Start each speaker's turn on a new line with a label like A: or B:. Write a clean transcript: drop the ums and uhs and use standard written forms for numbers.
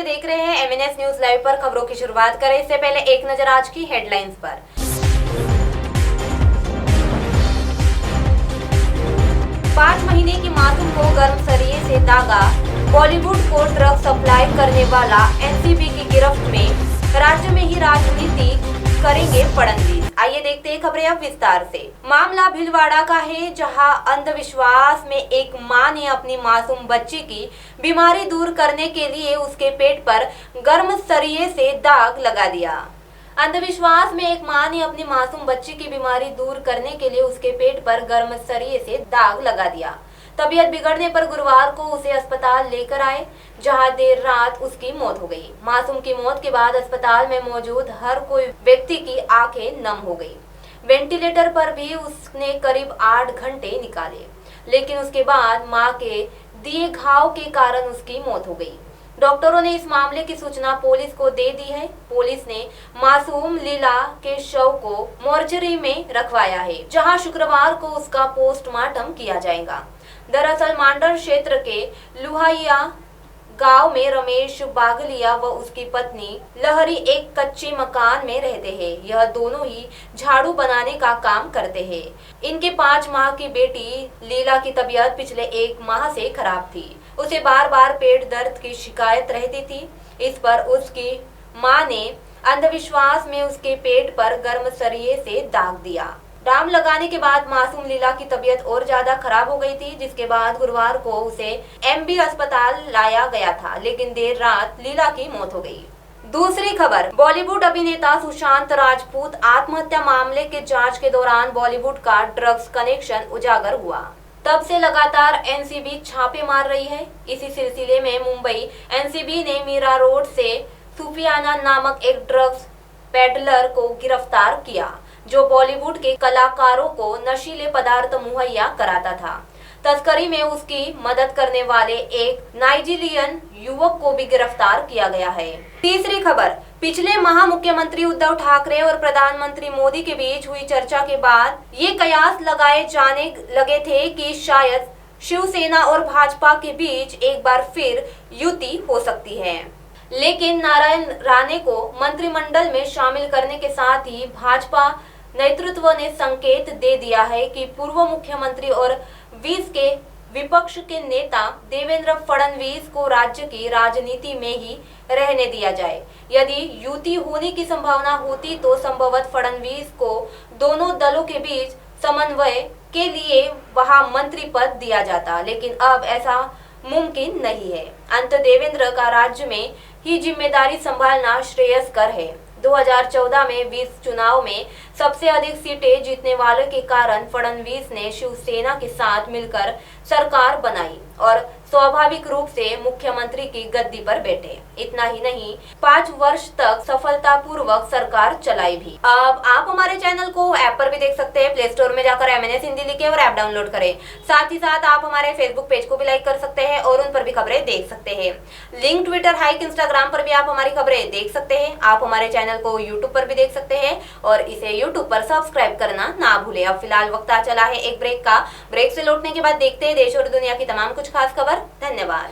A: दीजिए, देख रहे हैं एमएनएस न्यूज लाइव पर। खबरों की शुरुआत करें इससे पहले एक नजर आज की हेडलाइंस पर। 5 महीने की मासूम को गर्म सरिये से दागा। बॉलीवुड को ड्रग सप्लाई करने वाला एनसीबी की गिरफ्त में। राज्य में ही राजनीति करेंगे फडणवीस। आइए देखते हैं खबरें अब विस्तार से। मामला भीलवाड़ा का है, जहां अंधविश्वास में एक मां ने अपनी मासूम बच्ची की बीमारी दूर करने के लिए उसके पेट पर गर्म सरिये से दाग लगा दिया। अंधविश्वास में एक मां ने अपनी मासूम बच्ची की बीमारी दूर करने के लिए उसके पेट पर गर्म सरिये से दाग लगा दिया। तबीयत बिगड़ने पर गुरुवार को उसे अस्पताल लेकर आए, जहां देर रात उसकी मौत हो गई। मासूम की मौत के बाद अस्पताल में मौजूद हर कोई व्यक्ति की आंखें नम हो गई। वेंटिलेटर पर भी उसने करीब 8 घंटे निकाले, लेकिन उसके बाद मां के दिए घाव के कारण उसकी मौत हो गई। डॉक्टरों ने इस मामले की सूचना पुलिस को दे दी है। पुलिस ने मासूम लीला के शव को मोर्चरी में रखवाया है, जहां शुक्रवार को उसका पोस्टमार्टम किया जाएगा। दरअसल मांडर क्षेत्र के लुहाइया गांव में रमेश बागलिया व उसकी पत्नी लहरी एक कच्चे मकान में रहते हैं। यह दोनों ही झाड़ू बनाने का काम करते हैं। इनके 5 माह की बेटी लीला की तबीयत पिछले 1 माह से खराब थी। उसे बार बार पेट दर्द की शिकायत रहती थी। इस पर उसकी मां ने अंधविश्वास में उसके पेट पर गर्म सरिये से दाग दिया। दाग लगाने के बाद मासूम लीला की तबीयत और ज्यादा खराब हो गई थी, जिसके बाद गुरुवार को उसे एमबी अस्पताल लाया गया था, लेकिन देर रात लीला की मौत हो गई। दूसरी खबर, बॉलीवुड अभिनेता सुशांत राजपूत आत्महत्या मामले के जांच के दौरान बॉलीवुड का ड्रग्स कनेक्शन उजागर हुआ। तब से लगातार एनसीबी छापे मार रही है। इसी सिलसिले में मुंबई एनसीबी ने मीरा रोड से सूफियाना नामक एक ड्रग्स पेडलर को गिरफ्तार किया, जो बॉलीवुड के कलाकारों को नशीले पदार्थ मुहैया कराता था। तस्करी में उसकी मदद करने वाले एक नाइजीरियन युवक को भी गिरफ्तार किया गया है। तीसरी खबर, पिछले माह मुख्यमंत्री उद्धव ठाकरे और प्रधानमंत्री मोदी के बीच हुई चर्चा के बाद ये कयास लगाए जाने लगे थे कि शायद शिवसेना और भाजपा के बीच एक बार फिर युति हो सकती है। लेकिन नारायण राणे को मंत्रिमंडल में शामिल करने के साथ ही भाजपा नेतृत्व ने संकेत दे दिया है कि पूर्व मुख्यमंत्री और 20 के विपक्ष के नेता देवेंद्र फडणवीस को राज्य की राजनीति में ही रहने दिया जाए। यदि युति होने की संभावना होती तो संभवतः फडणवीस को दोनों दलों के बीच समन्वय के लिए वहां मंत्री पद दिया जाता, लेकिन अब ऐसा मुमकिन नहीं है। अंत देवेंद्र का राज्य में ही जिम्मेदारी संभालना श्रेयस्कर है। 2014 में 20 चुनाव में सबसे अधिक सीटें जीतने वाले के कारण फडणवीस ने शिवसेना के साथ मिलकर सरकार बनाई और स्वाभाविक रूप से मुख्यमंत्री की गद्दी पर बैठे। इतना ही नहीं, 5 वर्ष तक सफलतापूर्वक सरकार चलाई भी। अब आप हमारे चैनल को ऐप पर भी देख सकते हैं। प्ले स्टोर में जाकर एमएनएस हिंदी लिखें और ऐप डाउनलोड करें। साथ ही साथ आप हमारे फेसबुक पेज को भी लाइक कर सकते हैं और उन पर भी खबरें देख सकते हैं। लिंक ट्विटर, हाइक, इंस्टाग्राम पर भी आप हमारी खबरें देख सकते हैं। आप हमारे चैनल को यूट्यूब पर भी देख सकते हैं और इसे यूट्यूब पर सब्सक्राइब करना ना भूलें। अब फिलहाल वक्त आ चला है एक ब्रेक का। ब्रेक से लौटने के बाद देखते हैं देश और दुनिया की तमाम कुछ खास खबर। धन्यवाद।